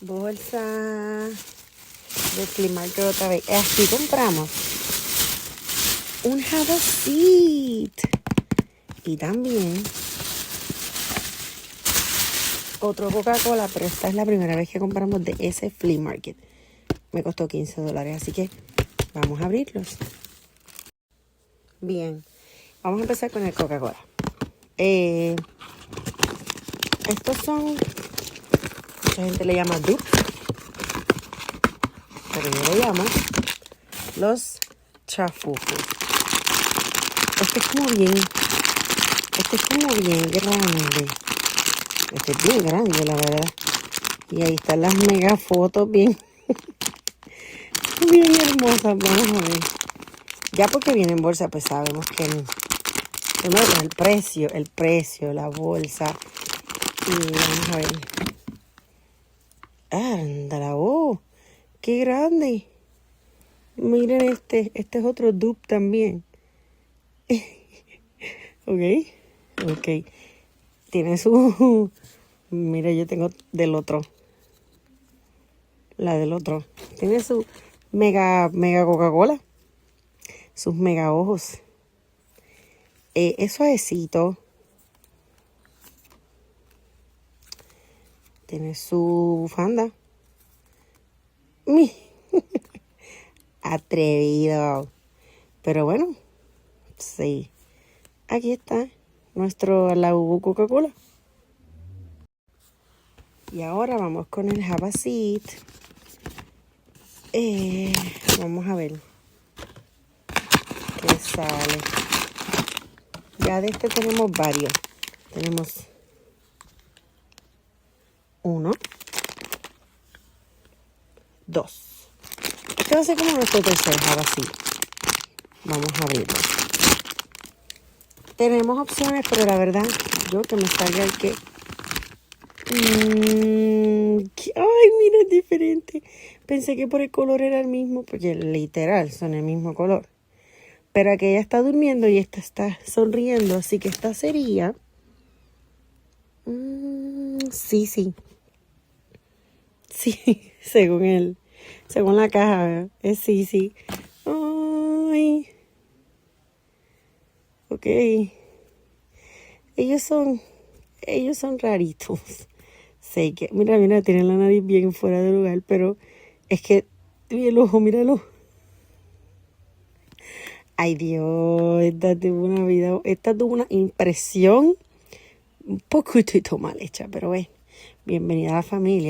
Bolsa de Flea Market otra vez. Aquí compramos un Have a Seat. Y también otro Coca-Cola, pero esta es la primera vez que compramos de ese Flea Market. Me costó $15, así que vamos a abrirlos. Bien, vamos a empezar con el Coca-Cola. Estos son, mucha gente le llama dupe, pero yo le llamo los chafufos. Este es como bien grande. Este es bien grande, la verdad. Y ahí están las mega fotos bien hermosas. Vamos a ver. Ya porque viene en bolsa, pues sabemos que primero el precio, la bolsa. Y vamos a ver. Ándala, oh, qué grande. Miren este es otro dupe también. Ok. Tiene su... Mira, yo tengo del otro. La del otro. Tiene su mega Coca-Cola. Sus mega ojos. Es suavecito. Tiene su bufanda. Atrevido. Pero bueno, sí. Aquí está nuestro Labubu Coca-Cola. Y ahora vamos con el Have a Seat. Vamos a ver qué sale. Ya de este tenemos varios. Tenemos uno, dos. Este va a ser como nuestro tercer Have a Seat. Vamos a abrirlo. Tenemos opciones, pero la verdad, yo que me salga el que... Ay, mira, es diferente. Pensé que por el color era el mismo, porque literal son el mismo color. Pero aquella está durmiendo y esta está sonriendo, así que esta sería... Sí. Sí, según la caja, es sí. Ay. Ok. Ellos son raritos. Sé que, mira, tienen la nariz bien fuera de lugar, pero es que, mira el ojo, míralo. Ay, Dios, esta tuvo una impresión un poquitito mal hecha, pero bueno, bienvenida a la familia.